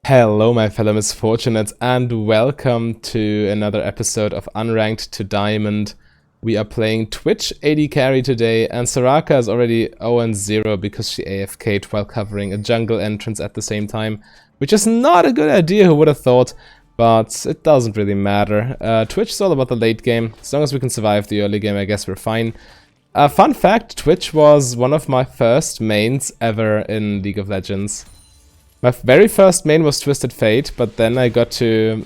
Hello my fellow misfortunates and welcome to another episode of Unranked to Diamond. We are playing Twitch AD carry today and Soraka is already 0-0 because she AFK'd while covering a jungle entrance at the same time, which is not a good idea, who would have thought, but it doesn't really matter. Twitch is all about the late game. As long as we can survive the early game, I guess we're fine. Fun fact, Twitch was one of my first mains ever in League of Legends. My very first main was Twisted Fate, but then I got to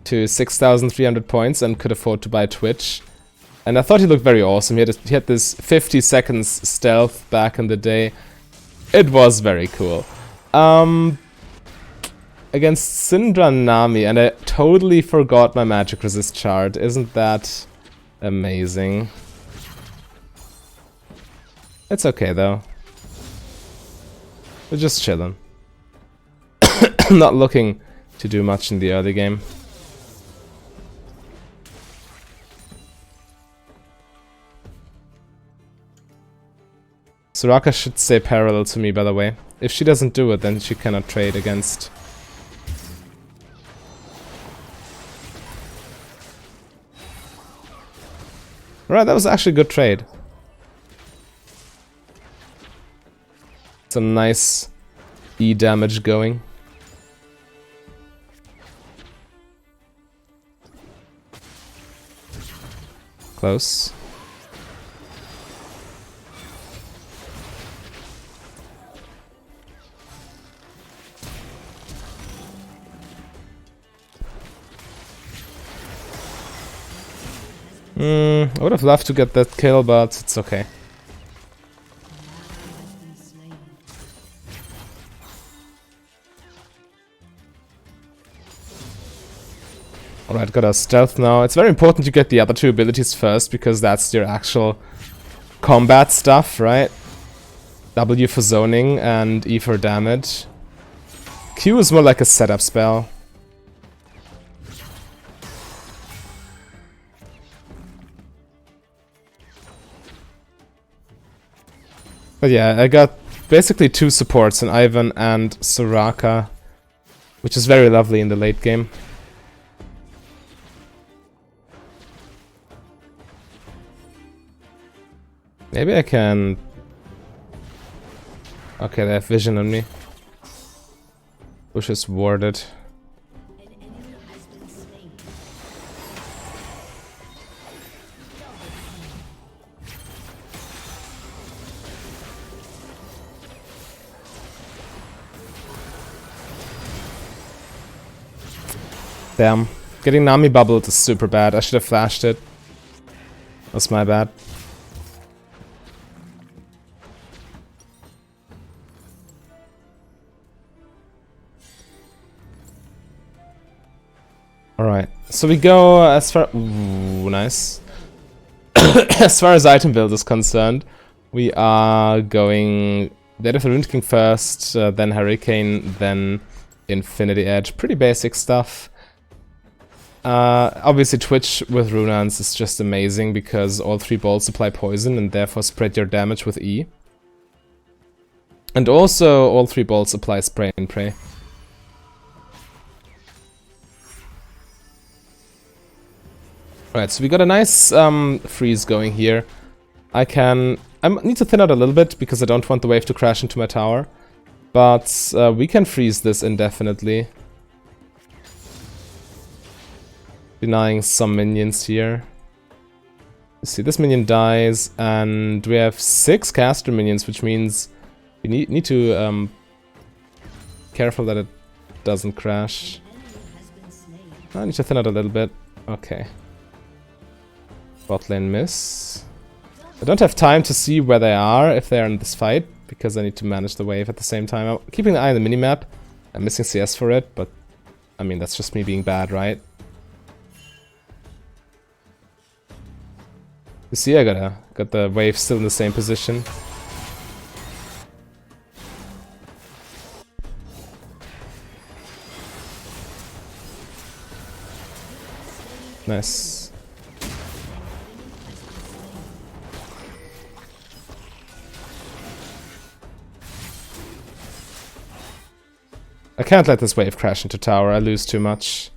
6,300 points and could afford to buy Twitch. And I thought he looked very awesome. He had this 50 seconds stealth back in the day. It was very cool. Against Syndra Nami, and I totally forgot my magic resist chart. Isn't that amazing? It's okay though. We're just chilling. Not looking to do much in the early game. Soraka should stay parallel to me, by the way. If she doesn't do it, then she cannot trade against. Alright, that was actually a good trade. Some nice E damage going. Close. I would have loved to get that kill, but it's okay. Alright, got our stealth now. It's very important to get the other two abilities first, because that's your actual combat stuff, right? W for zoning and E for damage. Q is more like a setup spell. But yeah, I got basically two supports in Ivan and Soraka, which is very lovely in the late game. Maybe I can... Okay, they have vision on me. Bush is warded. Damn. Getting Nami bubbled is super bad. I should have flashed it. That's my bad. Alright, so we go as far... Ooh, nice. As far as item build is concerned, we are going Dead of the Rune King first, then Hurricane, then Infinity Edge. Pretty basic stuff. Obviously Twitch with Runans is just amazing because all three bolts apply poison and therefore spread your damage with E. And also all three bolts apply spray and pray. Alright, so we got a nice freeze going here. I need to thin out a little bit because I don't want the wave to crash into my tower. But we can freeze this indefinitely. Denying some minions here. You see, this minion dies, and we have 6 caster minions, which means we need to careful that it doesn't crash. I need to thin out a little bit. Okay. Bot lane miss. I don't have time to see where they are if they're in this fight, because I need to manage the wave at the same time. I'm keeping an eye on the minimap. I'm missing CS for it, but I mean, that's just me being bad, right? You see, I got the wave still in the same position. Nice. I can't let this wave crash into tower, I lose too much.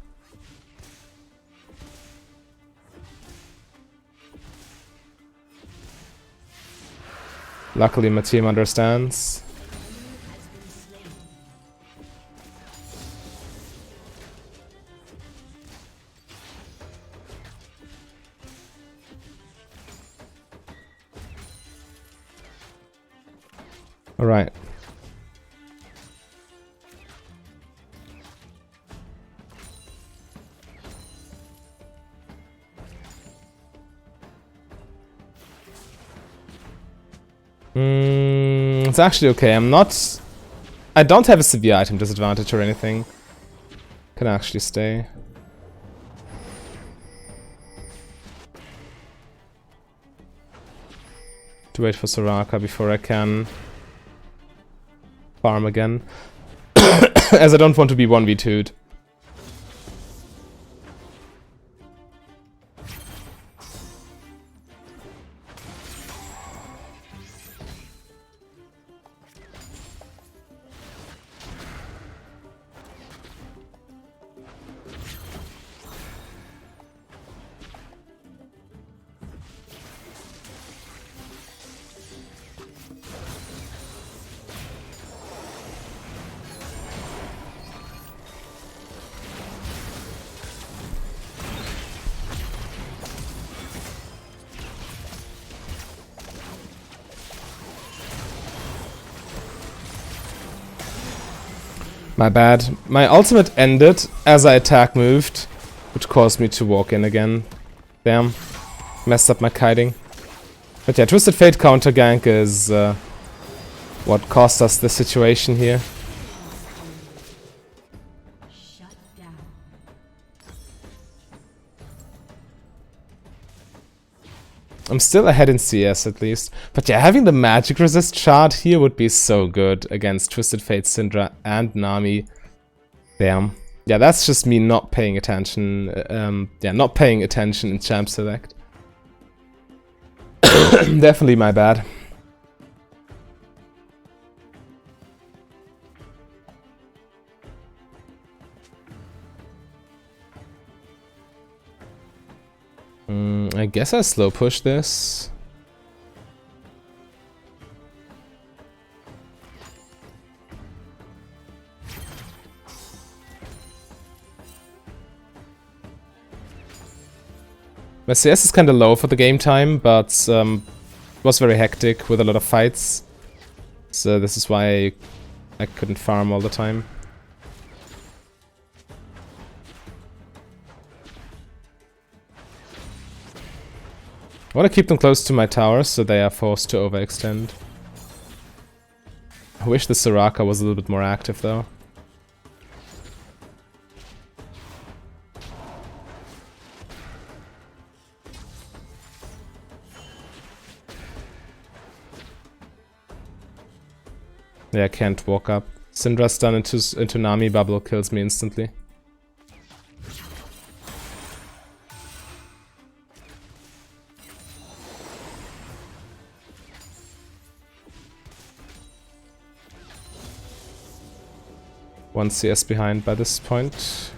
Luckily my team understands. Alright. It's actually okay. I don't have a severe item disadvantage or anything. Can actually stay. To wait for Soraka before I can farm again. As I don't want to be 1v2'd. My bad. My ultimate ended as I attack moved, which caused me to walk in again. Damn. Messed up my kiting. But yeah, Twisted Fate counter gank is what cost us the situation here. I'm still ahead in CS at least. But yeah, having the magic resist shard here would be so good against Twisted Fate, Syndra, and Nami. Damn. Yeah, that's just me not paying attention. Yeah, not paying attention in champ select. Definitely my bad. I guess I slow push this. My CS is kinda low for the game time, but it was very hectic with a lot of fights. So this is why I couldn't farm all the time. I want to keep them close to my towers so they are forced to overextend. I wish the Soraka was a little bit more active though. Yeah, I can't walk up. Syndra stun into Nami bubble kills me instantly. One CS behind by this point.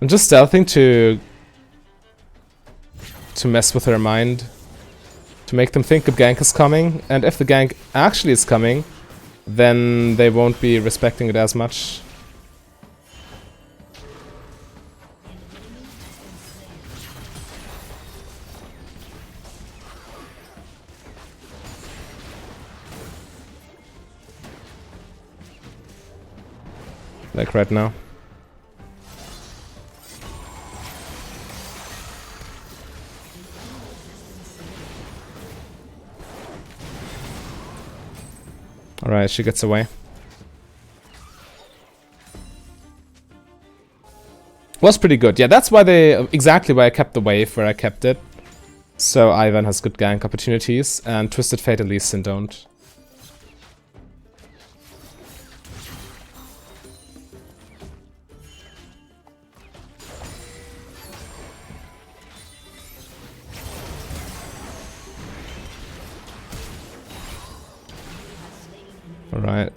I'm just stealthing to mess with her mind. To make them think a gank is coming. And if the gank actually is coming, then they won't be respecting it as much. Like right now. Alright, she gets away. Was pretty good. Yeah, that's why exactly why I kept the wave where I kept it. So Ivan has good gank opportunities, and Twisted Fate and Lee Sin don't. Alright.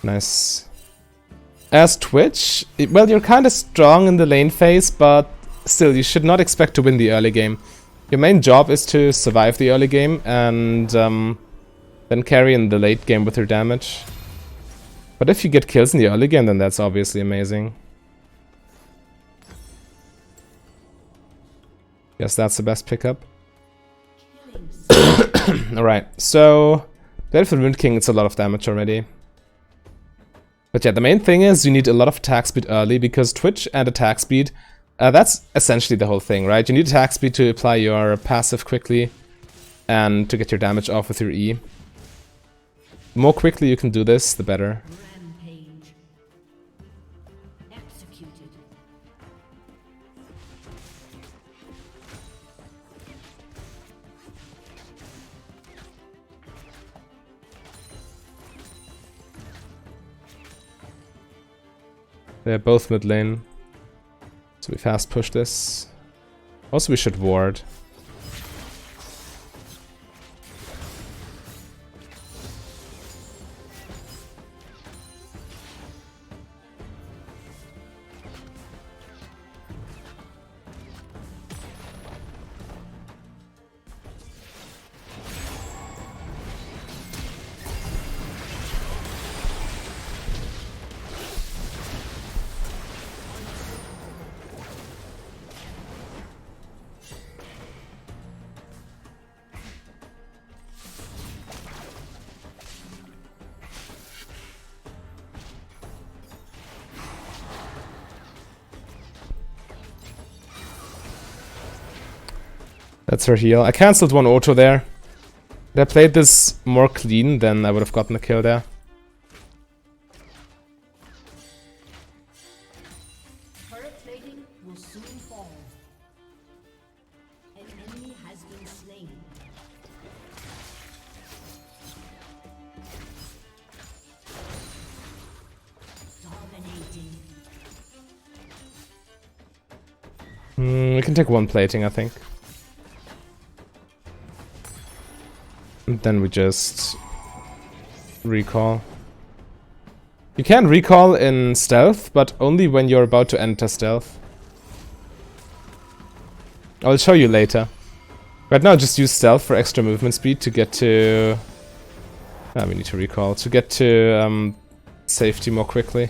Nice. As Twitch, well, you're kind of strong in the lane phase, but still, you should not expect to win the early game. Your main job is to survive the early game and then carry in the late game with your damage. But if you get kills in the early game, then that's obviously amazing. Guess that's the best pickup. Alright, so Blade for the Wind King, it's a lot of damage already. But yeah, the main thing is you need a lot of attack speed early, because Twitch and attack speed, that's essentially the whole thing, right? You need attack speed to apply your passive quickly and to get your damage off with your E. The more quickly you can do this, the better. Rampage. Executed. They're both mid lane. So we fast push this. Also, we should ward. That's her heal. I cancelled one auto there. Had I played this more clean, then I would have gotten a kill there. Turret plating will soon fall. An enemy has been slain. Dominating. We can take one plating, I think. And then we just recall. You can recall in stealth, but only when you're about to enter stealth. I'll show you later. Right now, just use stealth for extra movement speed to get to... we need to recall. To get to safety more quickly.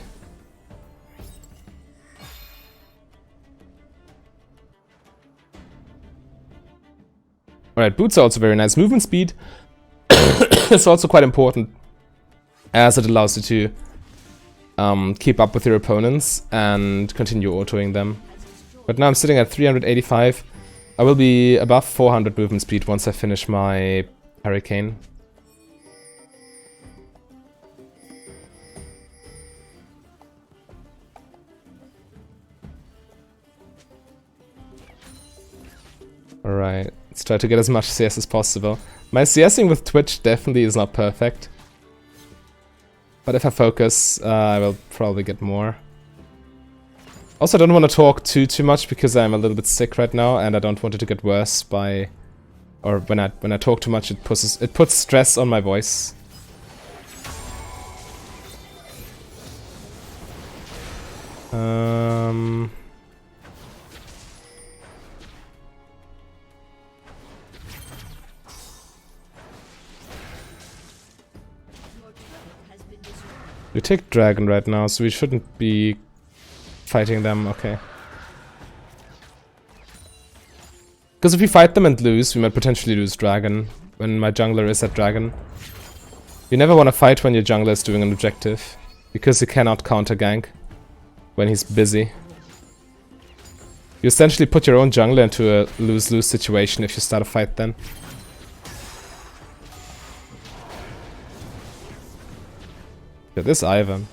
Alright, boots are also very nice. Movement speed is also quite important, as it allows you to keep up with your opponents and continue autoing them. But now I'm sitting at 385. I will be above 400 movement speed once I finish my Hurricane. Alright, let's try to get as much CS as possible. My CSing with Twitch definitely is not perfect. But if I focus, I will probably get more. Also, I don't want to talk too much because I'm a little bit sick right now, and I don't want it to get worse by... Or when I talk too much, it puts stress on my voice. We take dragon right now, so we shouldn't be fighting them, okay. Because if we fight them and lose, we might potentially lose dragon when my jungler is at dragon. You never want to fight when your jungler is doing an objective, because he cannot counter gank when he's busy. You essentially put your own jungler into a lose-lose situation if you start a fight then. Yeah, this Ivan.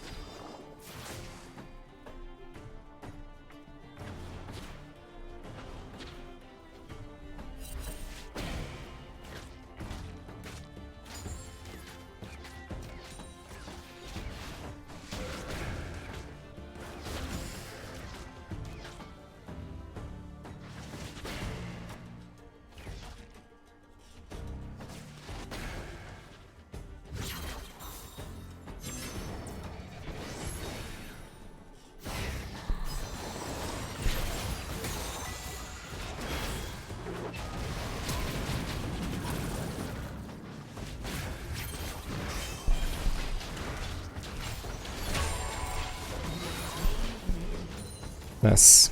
Nice.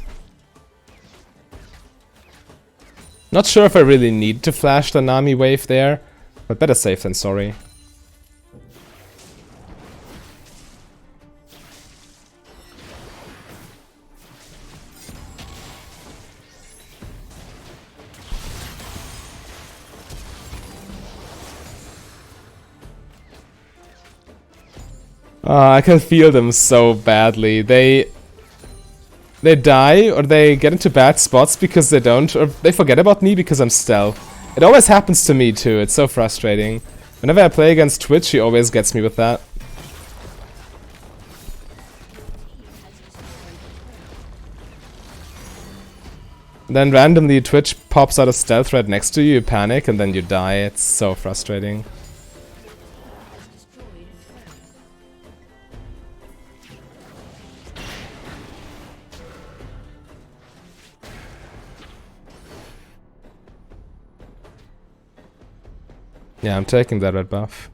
Not sure if I really need to flash the Nami wave there, but better safe than sorry. I can feel them so badly. They die or they get into bad spots because they don't, or they forget about me because I'm stealth. It always happens to me too, it's so frustrating. Whenever I play against Twitch, he always gets me with that. Then randomly Twitch pops out a stealth right next to you, you panic, and then you die. It's so frustrating. Yeah, I'm taking that red buff.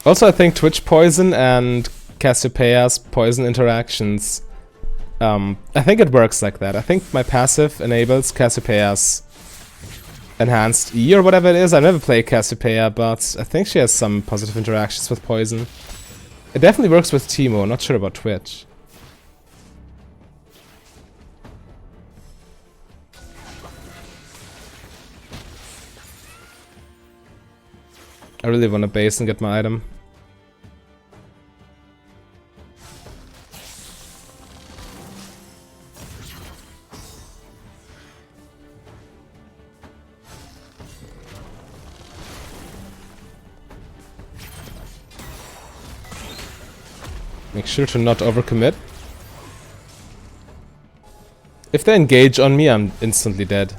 Also, I think Twitch poison and Cassiopeia's poison interactions, I think it works like that. I think my passive enables Cassiopeia's enhanced E or whatever it is. I've never played Cassiopeia, but I think she has some positive interactions with poison. It definitely works with Teemo, not sure about Twitch. I really want to base and get my item. Make sure to not overcommit. If they engage on me, I'm instantly dead.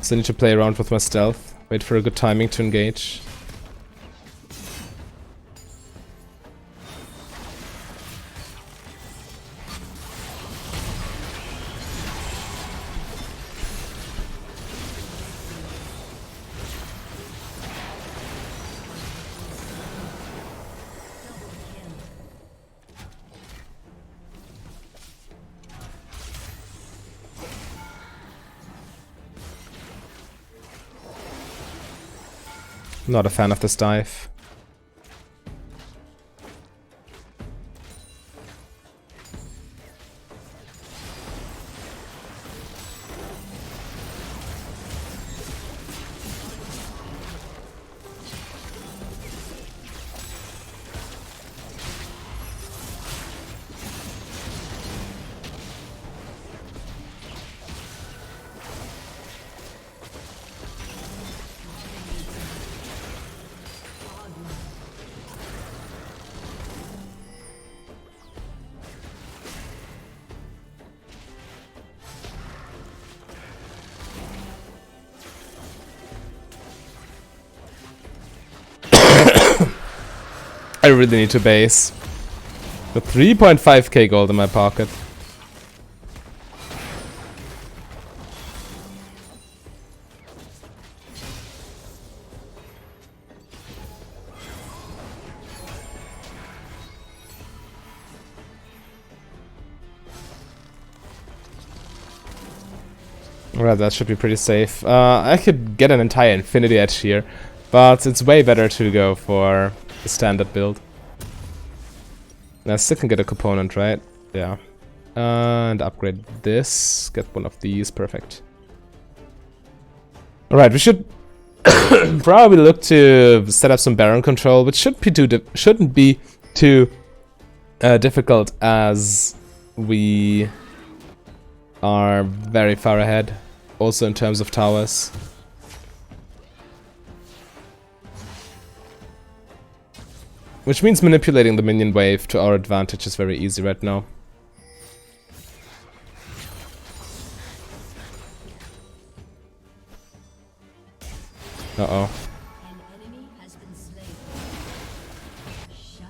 So I need to play around with my stealth. Wait for a good timing to engage. Not a fan of this dive. I really need to base. With 3.5k gold in my pocket. Well, that should be pretty safe. I could get an entire Infinity Edge here, but it's way better to go for the standard build. And I still can get a component, right? Yeah. And upgrade this. Get one of these. Perfect. Alright, we should probably look to set up some Baron control, which shouldn't be too difficult as we are very far ahead, also in terms of towers. Which means manipulating the minion wave to our advantage is very easy right now. Uh-oh. An enemy has been slain. Shut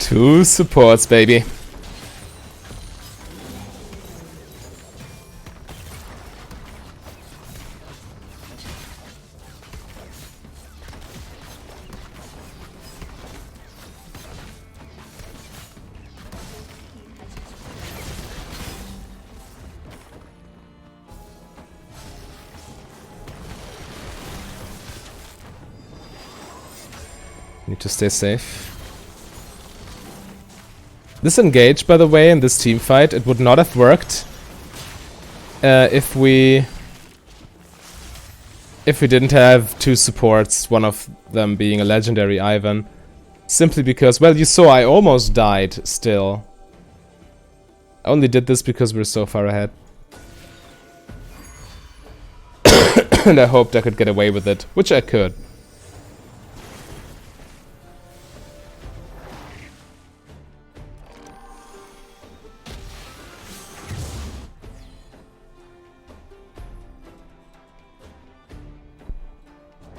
Two supports, baby. Need to stay safe. This engage, by the way, in this team fight, it would not have worked if we didn't have two supports, one of them being a legendary Ivan. Simply because, well, you saw I almost died still. I only did this because we're so far ahead. And I hoped I could get away with it, which I could.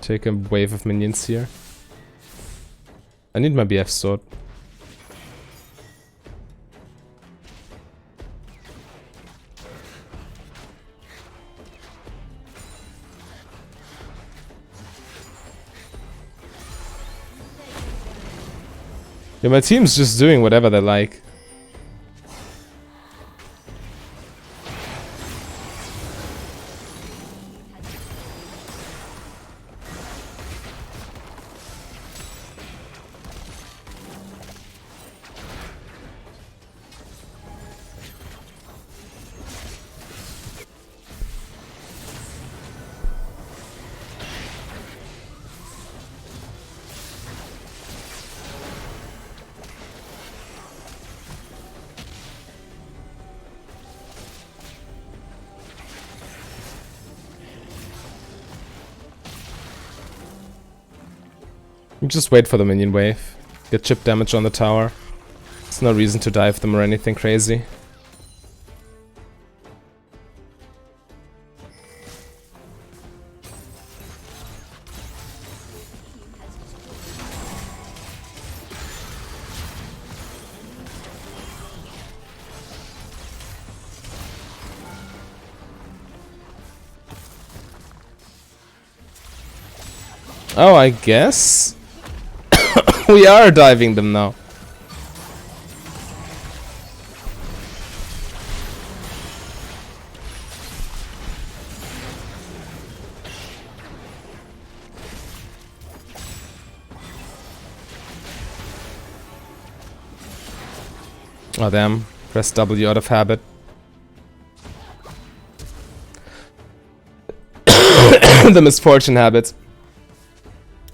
Take a wave of minions here. I need my BF sword. Yeah, my team's just doing whatever they like. You just wait for the minion wave. Get chip damage on the tower. There's no reason to dive them or anything crazy. Oh, I guess we are diving them now. Oh damn, press W out of habit. The misfortune habit.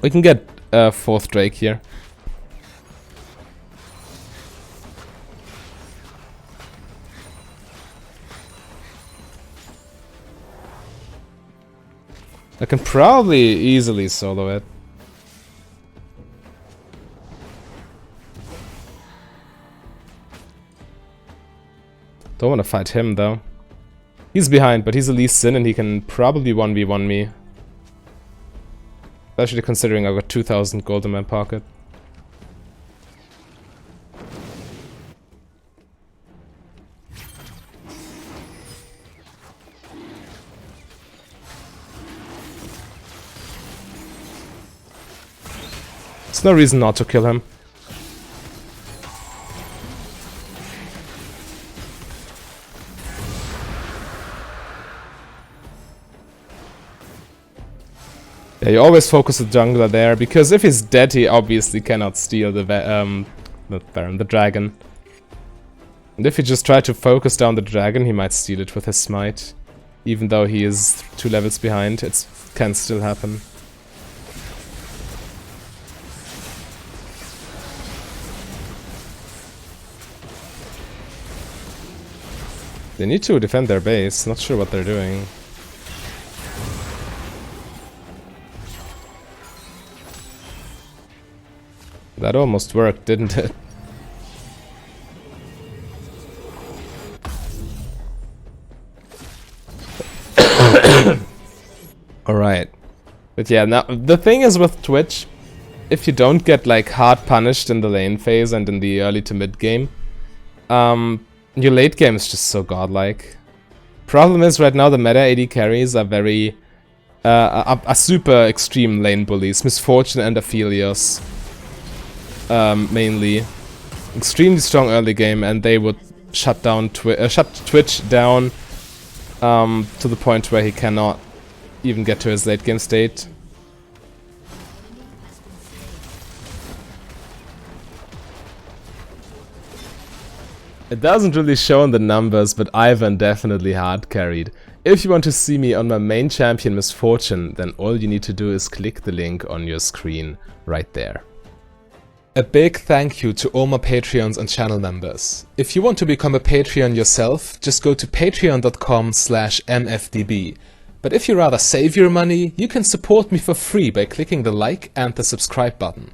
We can get a fourth Drake here. I can probably easily solo it. Don't want to fight him though. He's behind, but he's a Lee Sin and he can probably 1v1 me. Especially considering I got 2000 gold in my pocket. There's no reason not to kill him. Yeah, you always focus the jungler there, because if he's dead, he obviously cannot steal the not Baron, the dragon. And if you just try to focus down the dragon, he might steal it with his smite. Even though he is 2 levels behind, it can still happen. They need to defend their base, not sure what they're doing. That almost worked, didn't it? Alright. But yeah, now the thing is with Twitch, if you don't get like hard punished in the lane phase and in the early to mid game, your late game is just so godlike. Problem is right now the meta AD carries are very are super extreme lane bullies. Misfortune and Aphelios mainly. Extremely strong early game, and they would shut Twitch down to the point where he cannot even get to his late game state. It doesn't really show in the numbers, but Ivan definitely hard carried. If you want to see me on my main champion Misfortune, then all you need to do is click the link on your screen right there. A big thank you to all my Patreons and channel members. If you want to become a Patreon yourself, just go to patreon.com/mfdb. But if you rather save your money, you can support me for free by clicking the like and the subscribe button.